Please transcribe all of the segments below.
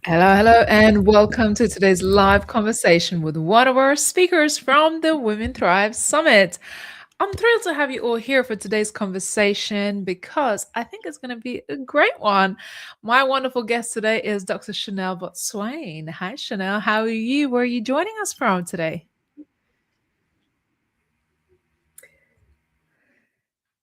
Hello, and welcome to today's live conversation with one of our speakers from the Women Thrive Summit. I'm thrilled to have you all here for today's conversation because I think it's going to be a great one. My wonderful guest today is Dr. Chenelle Boatswain. Hi, Chenelle. How are you? Where are you joining us from today?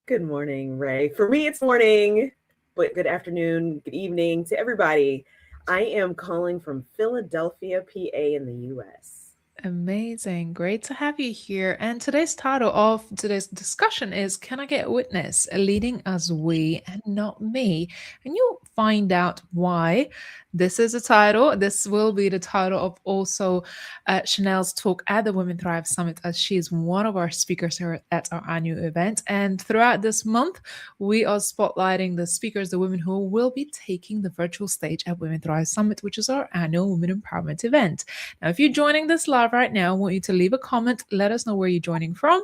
Good morning, Ray. For me, it's morning, but good afternoon, good evening to everybody. I am calling from Philadelphia, PA in the US. Amazing. Great to have you here. And today's title of today's discussion is Can I Get a Witness? Leading as We and Not Me. And you'll find out why this is a title. This will be the title of also Chanel's talk at the Women Thrive Summit, as she is one of our speakers here at our annual event. And throughout this month, we are spotlighting the speakers, the women who will be taking the virtual stage at Women Thrive Summit, which is our annual women empowerment event. Now, if you're joining this live right now, I want you to leave a comment. Let us know where you're joining from.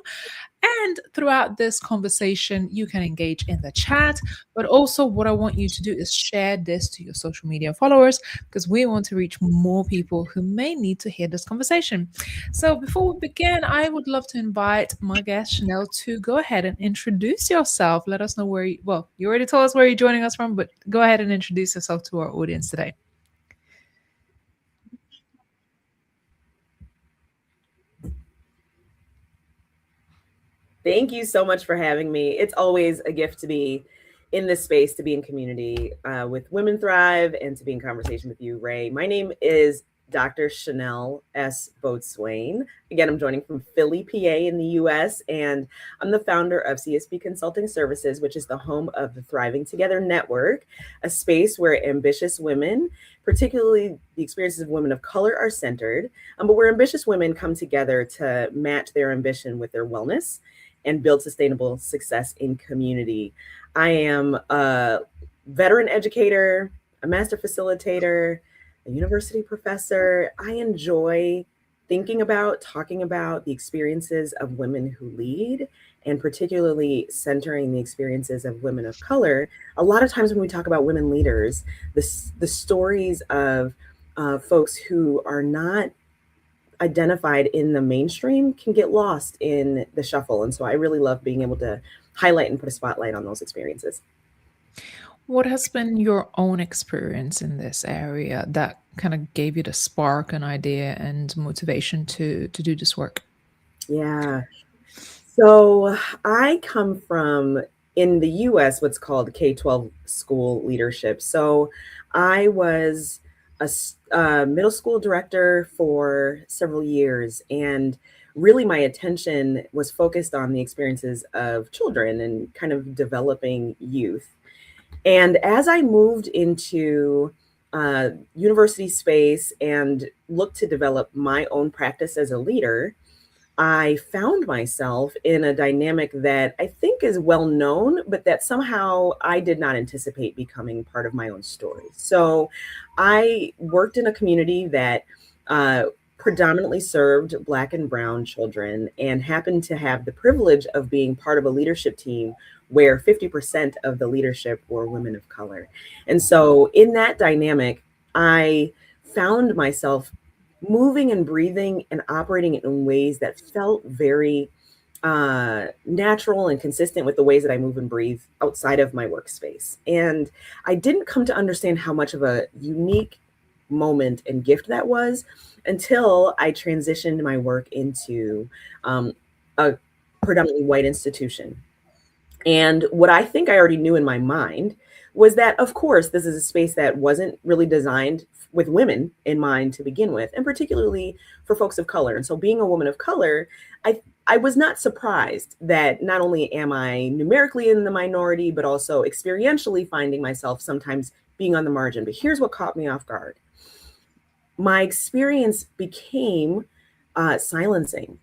And throughout this conversation, you can engage in the chat. But also, what I want you to do is share this to your social media followers because we want to reach more people who may need to hear this conversation. So, before we begin, I would love to invite my guest, Chenelle, to go ahead and introduce yourself. Let us know where you already told us where you're joining us from, but go ahead and introduce yourself to our audience today. Thank you so much for having me. It's always a gift to be in this space, to be in community with Women Thrive, and to be in conversation with you, Ray. My name is Dr. Chenelle S. Boatswain. Again, I'm joining from Philly, PA in the US, and I'm the founder of CSB Consulting Services, which is the home of the Thriving Together Network, a space where ambitious women, particularly the experiences of women of color, are centered, but where ambitious women come together to match their ambition with their wellness and build sustainable success in community. I am a veteran educator, a master facilitator, a university professor. I enjoy thinking about, talking about the experiences of women who lead, and particularly centering the experiences of women of color. A lot of times when we talk about women leaders, the stories of folks who are not identified in the mainstream can get lost in the shuffle. And so I really love being able to highlight and put a spotlight on those experiences. What has been your own experience in this area that kind of gave you the spark, an idea, and motivation to do this work? Yeah. So I come from, in the US, what's called K-12 school leadership. So I was a middle school director for several years, and really my attention was focused on the experiences of children and kind of developing youth. And as I moved into university space and looked to develop my own practice as a leader, I found myself in a dynamic that I think is well known, but that somehow I did not anticipate becoming part of my own story. So I worked in a community that predominantly served Black and Brown children, and happened to have the privilege of being part of a leadership team where 50% of the leadership were women of color. And so in that dynamic, I found myself moving and breathing and operating in ways that felt very natural and consistent with the ways that I move and breathe outside of my workspace. And I didn't come to understand how much of a unique moment and gift that was until I transitioned my work into a predominantly white institution. And what I think I already knew in my mind was that, of course, this is a space that wasn't really designed with women in mind to begin with, and particularly for folks of color. And so being a woman of color, I was not surprised that not only am I numerically in the minority, but also experientially finding myself sometimes being on the margin. But here's what caught me off guard. My experience became silencing.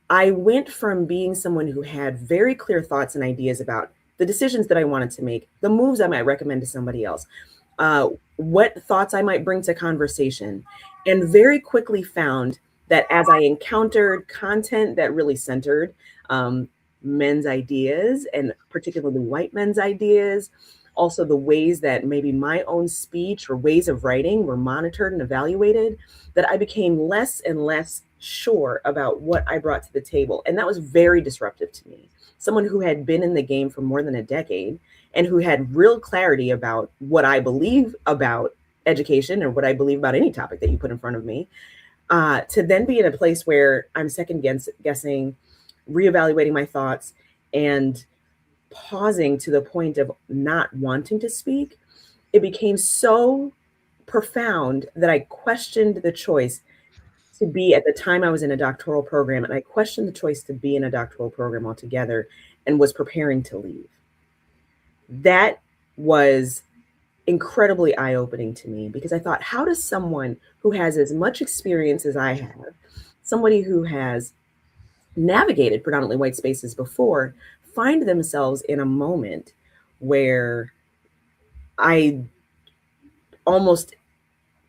I went from being someone who had very clear thoughts and ideas about the decisions that I wanted to make, the moves I might recommend to somebody else, what thoughts I might bring to conversation, and very quickly found that as I encountered content that really centered men's ideas, and particularly white men's ideas, also the ways that maybe my own speech or ways of writing were monitored and evaluated, that I became less and less sure about what I brought to the table. And that was very disruptive to me. Someone who had been in the game for more than a decade and who had real clarity about what I believe about education or what I believe about any topic that you put in front of me, to then be in a place where I'm second guessing, reevaluating my thoughts, and pausing to the point of not wanting to speak, it became so profound that I questioned the choice to be, at the time I was in a doctoral program, and I questioned the choice to be in a doctoral program altogether and was preparing to leave. That was incredibly eye-opening to me because I thought, how does someone who has as much experience as I have, somebody who has navigated predominantly white spaces before, find themselves in a moment where I almost,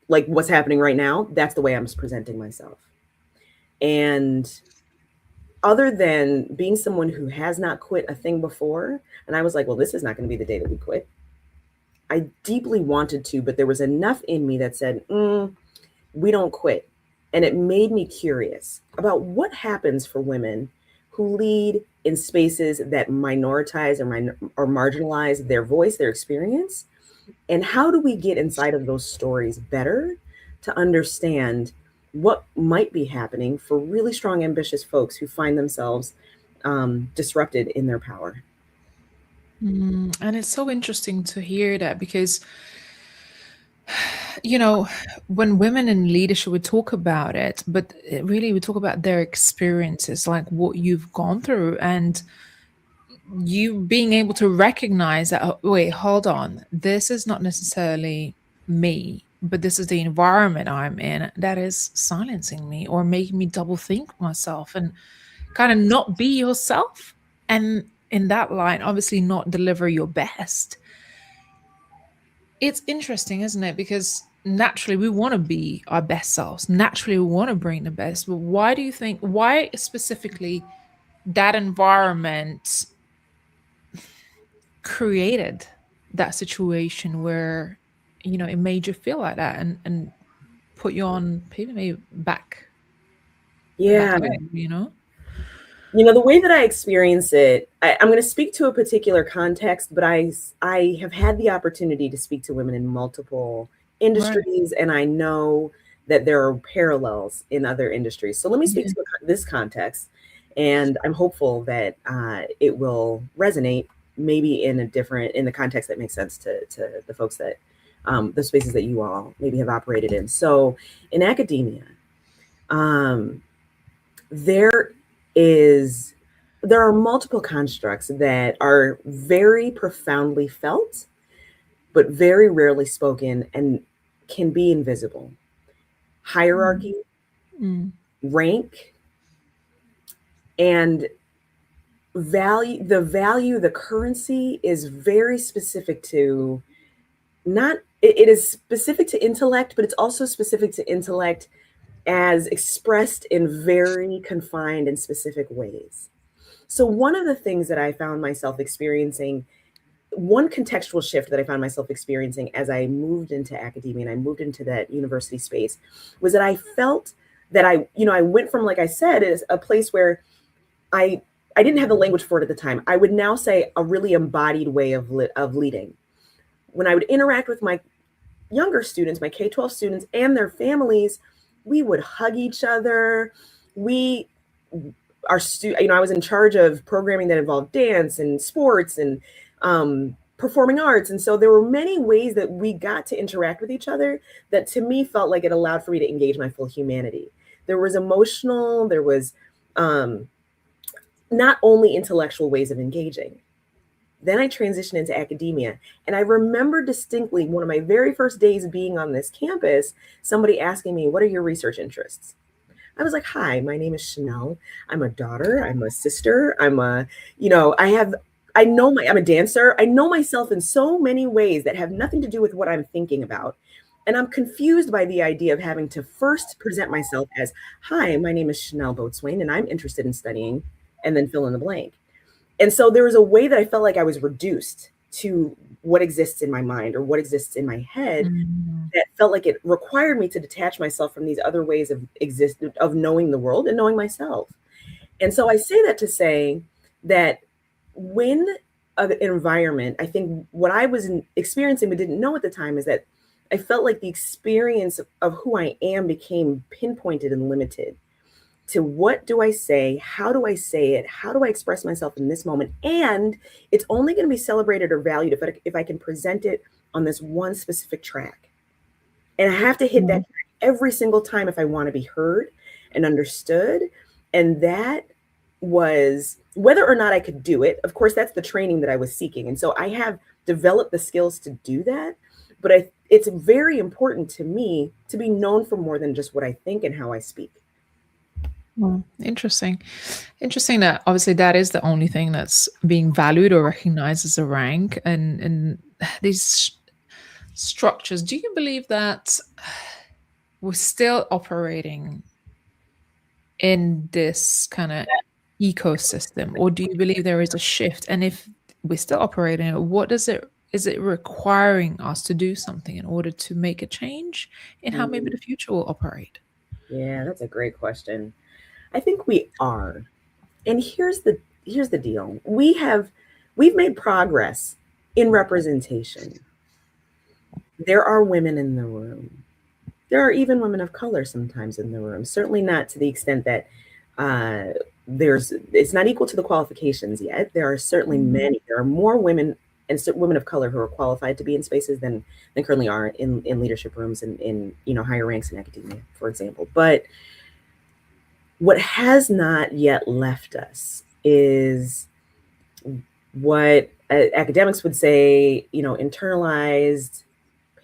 like what's happening right now, that's the way I'm presenting myself. And other than being someone who has not quit a thing before, and I was like, well, this is not going to be the day that we quit. I deeply wanted to, but there was enough in me that said, we don't quit. And it made me curious about what happens for women who lead in spaces that minoritize or marginalize their voice, their experience. And how do we get inside of those stories better to understand what might be happening for really strong, ambitious folks who find themselves disrupted in their power? And it's so interesting to hear that because, you know, when women in leadership would talk about it, but really we talk about their experiences, like what you've gone through, and you being able to recognize that, oh, wait, hold on, this is not necessarily me, but this is the environment I'm in that is silencing me or making me double think myself and kind of not be yourself. And in that line, obviously not deliver your best. It's interesting, isn't it? Because naturally we want to be our best selves. Naturally we want to bring the best. But why do you think, why specifically that environment created that situation where, it made you feel like that and put you on maybe back Yeah. way? The way that I experience it, I'm going to speak to a particular context, but I have had the opportunity to speak to women in multiple Right. industries, and I know that there are parallels in other industries. So let me speak Yeah. to this context, and I'm hopeful that it will resonate maybe in the context that makes sense to the folks that, the spaces that you all maybe have operated in. So in academia, um, there is there are multiple constructs that are very profoundly felt but very rarely spoken and can be invisible. Hierarchy, Mm. rank, and the currency is very specific to, not it is specific to intellect, but it's also specific to intellect as expressed in very confined and specific ways. So one of the things that I found myself experiencing, one contextual shift that I found myself experiencing as I moved into academia and I moved into that university space, was that I felt that I went from, like I said, is a place where I I didn't have the language for it at the time. I would now say a really embodied way of leading. When I would interact with my younger students, my K-12 students and their families, we would hug each other. We I was in charge of programming that involved dance and sports and performing arts. And so there were many ways that we got to interact with each other that to me felt like it allowed for me to engage my full humanity. There was emotional, there was not only intellectual ways of engaging. Then I transitioned into academia. And I remember distinctly one of my very first days being on this campus, somebody asking me, what are your research interests? I was like, hi, my name is Chenelle. I'm a daughter. I'm a sister. I'm a dancer. I know myself in so many ways that have nothing to do with what I'm thinking about. And I'm confused by the idea of having to first present myself as, hi, my name is Chenelle Boatswain, and I'm interested in studying, and then fill in the blank. And so there was a way that I felt like I was reduced to what exists in my mind or what exists in my head, Mm. that felt like it required me to detach myself from these other ways of knowing the world and knowing myself. And so I say that to say that when an environment, I think what I was experiencing but didn't know at the time is that I felt like the experience of who I am became pinpointed and limited to what do I say? How do I say it? How do I express myself in this moment? And it's only going to be celebrated or valued if I can present it on this one specific track. And I have to hit that Mm. track every single time if I want to be heard and understood. And that was whether or not I could do it. Of course, that's the training that I was seeking. And so I have developed the skills to do that. But it's very important to me to be known for more than just what I think and how I speak. Well, interesting. Interesting that obviously that is the only thing that's being valued or recognized as a rank, and these structures. Do you believe that we're still operating in this kind of ecosystem, or do you believe there is a shift? And if we're still operating it, what does it is it requiring us to do something in order to make a change in how maybe Mm, the future will operate? yeah, that's a great question. I think we are. And here's the deal. We've made progress in representation. There are women in the room. There are even women of color sometimes in the room. Certainly not to the extent that there's it's not equal to the qualifications yet. There are certainly Mm. many. There are more women and women of color who are qualified to be in spaces than currently are in leadership rooms and in higher ranks in academia, for example. But what has not yet left us is what academics would say, internalized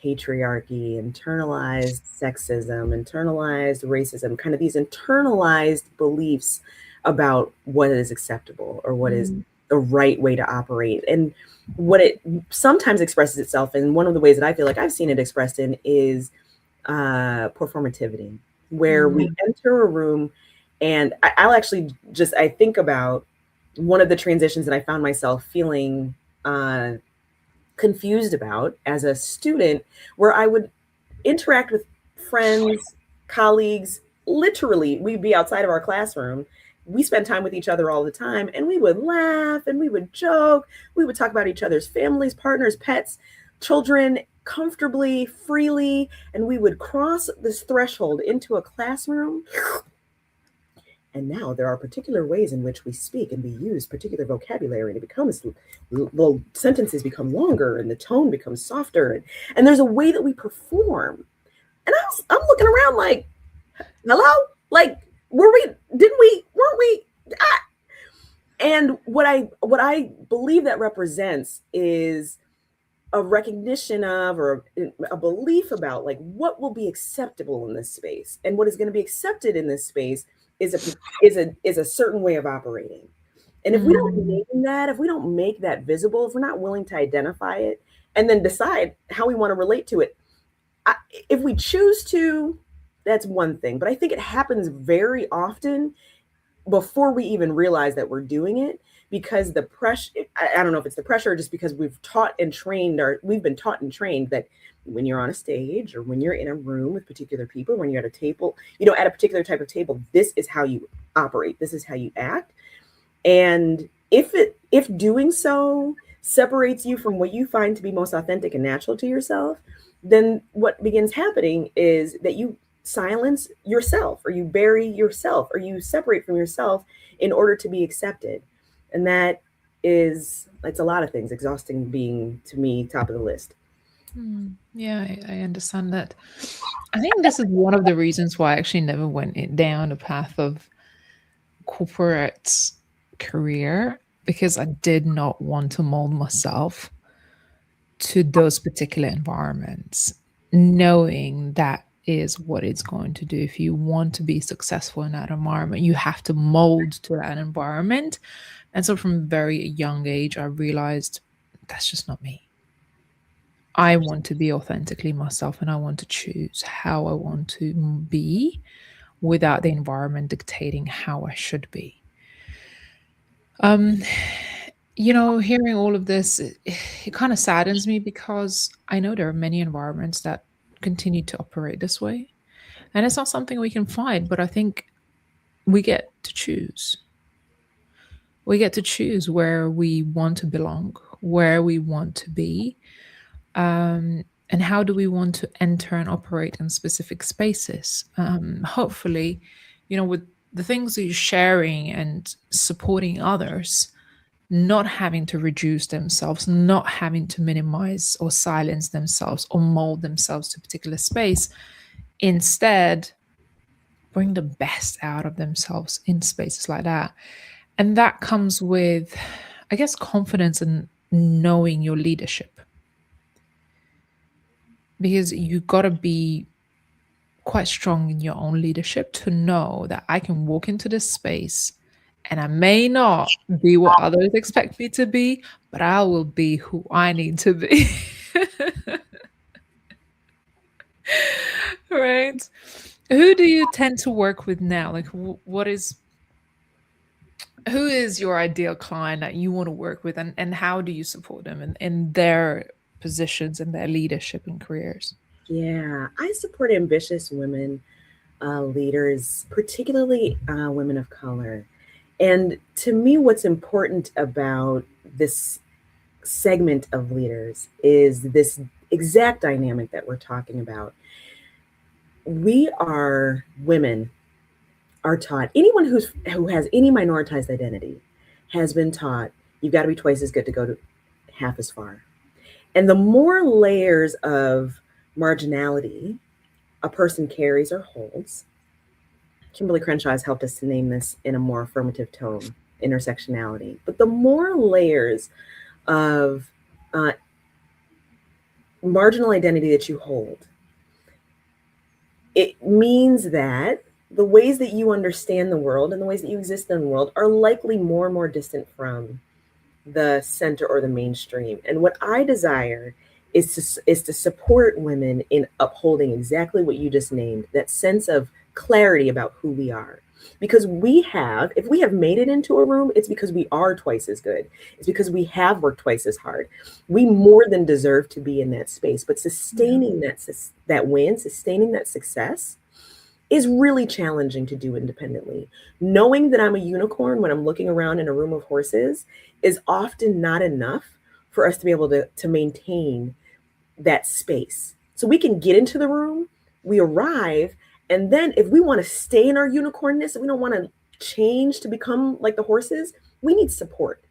patriarchy, internalized sexism, internalized racism, kind of these internalized beliefs about what is acceptable or what is Mm. the right way to operate. And what it sometimes expresses itself in, one of the ways that I feel like I've seen it expressed in, is performativity, where we Mm. enter a room, and I'll actually I think about one of the transitions that I found myself feeling confused about as a student, where I would interact with friends, colleagues. Literally, we'd be outside of our classroom. We spend time with each other all the time, and we would laugh and we would joke. We would talk about each other's families, partners, pets, children comfortably, freely. And we would cross this threshold into a classroom. And now there are particular ways in which we speak, and we use particular vocabulary, and it becomes, the sentences become longer and the tone becomes softer. And there's a way that we perform. And I'm looking around like, hello? Like, weren't we? Ah. And what I believe that represents is a recognition of, or a belief about, like, what will be acceptable in this space, and what is going to be accepted in this space is a certain way of operating. And if we don't Mm. name that, if we don't make that visible, if we're not willing to identify it and then decide how we want to relate to it, if we choose to, that's one thing. But I think it happens very often before we even realize that we're doing it, because the pressure, I don't know if it's the pressure or just because we've been taught and trained that when you're on a stage or when you're in a room with particular people, when you're at a table, at a particular type of table, this is how you operate, this is how you act. And if doing so separates you from what you find to be most authentic and natural to yourself, then what begins happening is that you silence yourself, or you bury yourself, or you separate from yourself in order to be accepted. And that is, it's a lot of things, exhausting being, to me, top of the list. Yeah, I understand that. I think this is one of the reasons why I actually never went down the path of corporate career, because I did not want to mold myself to those particular environments, knowing that is what it's going to do. If you want to be successful in that environment, you have to mold to that environment. And so from a very young age, I realized that's just not me. I want to be authentically myself, and I want to choose how I want to be without the environment dictating how I should be. Um, Hearing all of this, it kind of saddens me because I know there are many environments that continue to operate this way. And it's not something we can fight, but I think we get to choose. We get to choose where we want to belong, where we want to be, and how do we want to enter and operate in specific spaces. Hopefully, with the things that you're sharing and supporting others, not having to reduce themselves, not having to minimize or silence themselves or mold themselves to a particular space. Instead, bring the best out of themselves in spaces like that. And that comes with, I guess, confidence and knowing your leadership. Because you got to be quite strong in your own leadership to know that I can walk into this space and I may not be what others expect me to be, but I will be who I need to be. Right? Who do you tend to work with now? Like, who is your ideal client that you want to work with, and how do you support them in their positions and their leadership and careers? Yeah, I support ambitious women leaders, particularly women of color. And to me, what's important about this segment of leaders is this exact dynamic that we're talking about. We are women are taught, anyone who has any minoritized identity has been taught you've got to be twice as good to go to half as far. And the more layers of marginality a person carries or holds, Kimberly Crenshaw has helped us to name this in a more affirmative tone, intersectionality. But the more layers of marginal identity that you hold, it means that the ways that you understand the world and the ways that you exist in the world are likely more and more distant from the center or the mainstream. And what I desire is to support women in upholding exactly what you just named, that sense of clarity about who we are. Because if we have made it into a room, it's because we are twice as good. It's because we have worked twice as hard. We more than deserve to be in that space. But sustaining that win, sustaining that success is really challenging to do independently. Knowing that I'm a unicorn when I'm looking around in a room of horses is often not enough for us to be able to maintain that space. So we can get into the room, we arrive, and then if we want to stay in our unicornness, if we don't want to change to become like the horses, we need support.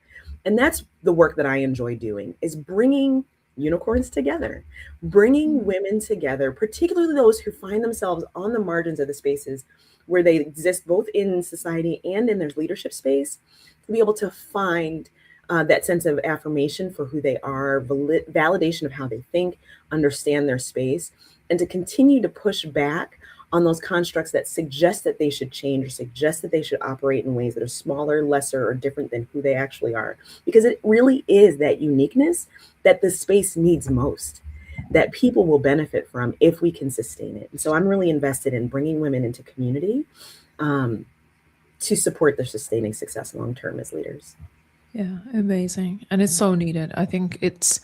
And that's the work that I enjoy doing, is bringing unicorns together, bringing women together, particularly those who find themselves on the margins of the spaces where they exist both in society and in their leadership space, to be able to find that sense of affirmation for who they are, validation of how they think, understand their space, and to continue to push back on those constructs that suggest that they should change or suggest that they should operate in ways that are smaller, lesser, or different than who they actually are. Because it really is that uniqueness that the space needs most, that people will benefit from if we can sustain it. And so I'm really invested in bringing women into community to support their sustaining success long term as leaders. Yeah, amazing. And it's so needed. I think it's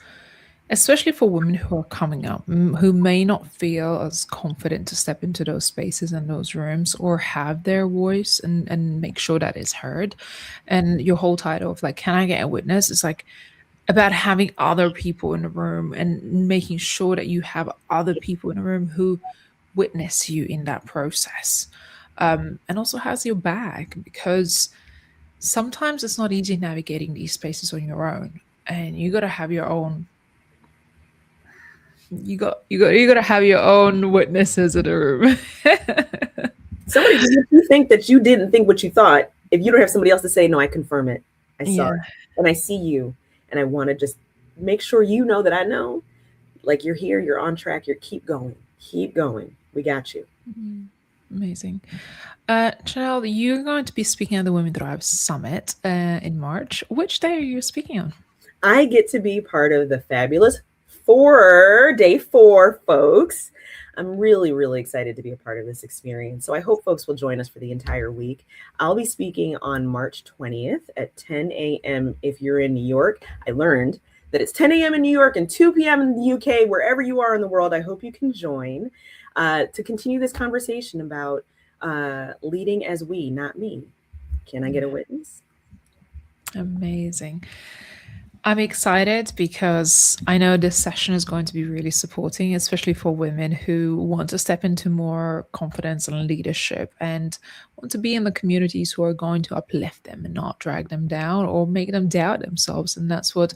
especially for women who are coming up, who may not feel as confident to step into those spaces and those rooms or have their voice and make sure that is heard. And your whole title of like, can I get a witness? It's like about having other people in the room and making sure that you have other people in the room who witness you in that process. And also has your back, because sometimes it's not easy navigating these spaces on your own, and you got to have your own you got to have your own witnesses in the room. Somebody, if you think that you didn't think what you thought, if you don't have somebody else to say, no, I confirm it, I saw Yeah. it, and I see you, and I want to just make sure you know that I know, like, you're here, you're on track, keep going, we got you. Amazing. Chenelle, you're going to be speaking at the Women Thrive Summit in March. Which day are you speaking on? I get to be part of the fabulous day 4, folks. I'm really, really excited to be a part of this experience. So I hope folks will join us for the entire week. I'll be speaking on March 20th at 10 a.m. if you're in New York. I learned that it's 10 a.m. in New York and 2 p.m. in the UK. Wherever you are in the world, I hope you can join to continue this conversation about leading as we, not me. Can I get a witness? Amazing. I'm excited because I know this session is going to be really supporting, especially for women who want to step into more confidence and leadership and want to be in the communities who are going to uplift them and not drag them down or make them doubt themselves. And that's what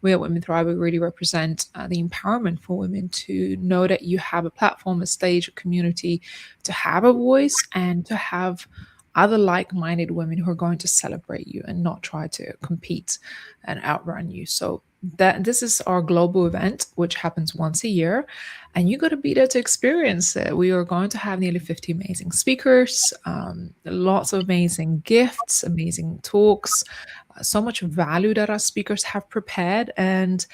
we at Women Thrive really represent, the empowerment for women to know that you have a platform, a stage, a community, to have a voice and to have other like-minded women who are going to celebrate you and not try to compete and outrun you. So that this is our global event, which happens once a year, and you got to be there to experience it. We are going to have nearly 50 amazing speakers, lots of amazing gifts, amazing talks, so much value that our speakers have prepared, and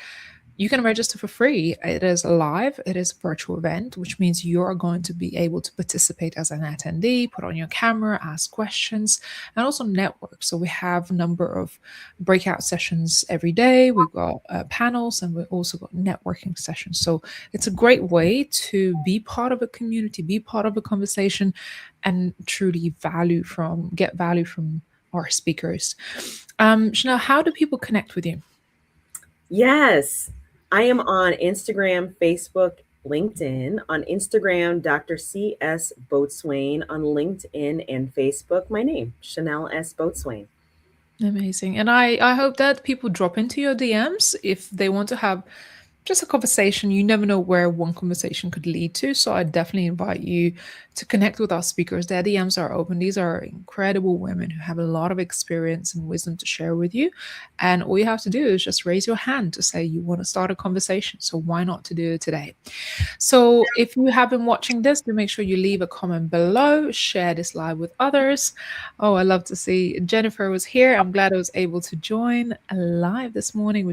you can register for free. It is live, it is a virtual event, which means you are going to be able to participate as an attendee, put on your camera, ask questions, and also network. So we have a number of breakout sessions every day. We've got panels, and we've also got networking sessions. So it's a great way to be part of a community, be part of a conversation, and truly get value from our speakers. Chenelle, how do people connect with you? Yes, I am on Instagram, Facebook, LinkedIn. On Instagram, Dr. C.S. Boatswain. On LinkedIn and Facebook, my name, Chenelle S. Boatswain. Amazing. And I hope that people drop into your DMs if they want to have just a conversation. You never know where one conversation could lead to. So I definitely invite you to connect with our speakers. Their DMs are open. These are incredible women who have a lot of experience and wisdom to share with you. And all you have to do is just raise your hand to say you want to start a conversation. So why not to do it today? So if you have been watching this, do make sure you leave a comment below, share this live with others. Oh, I love to see Jennifer was here. I'm glad I was able to join live this morning.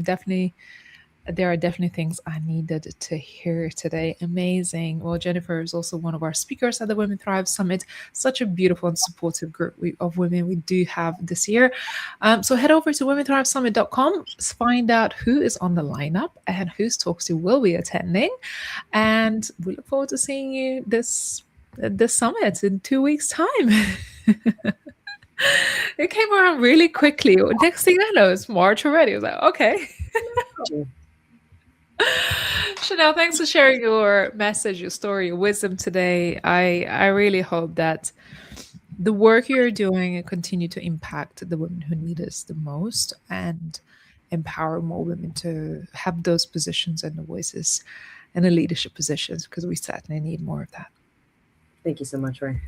There are definitely things I needed to hear today. Amazing. Well, Jennifer is also one of our speakers at the Women Thrive Summit. Such a beautiful and supportive group of women we do have this year. So head over to womentthrivesummit.com, find out who is on the lineup and whose talks you will be attending. And we look forward to seeing you this summit in 2 weeks' time. It came around really quickly. Next thing I know, it's March already. I was like, okay. Chenelle, thanks for sharing your message, your story, your wisdom today. I really hope that the work you're doing will continue to impact the women who need us the most and empower more women to have those positions and the voices and the leadership positions, because we certainly need more of that. Thank you so much, Ray.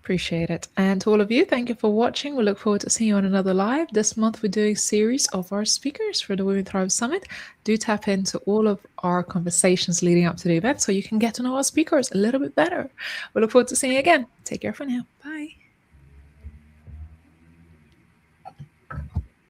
Appreciate it. And to all of you, thank you for watching. We look forward to seeing you on another live. This month, we're doing a series of our speakers for the Women Thrive Summit. Do tap into all of our conversations leading up to the event so you can get to know our speakers a little bit better. We look forward to seeing you again. Take care for now. Bye.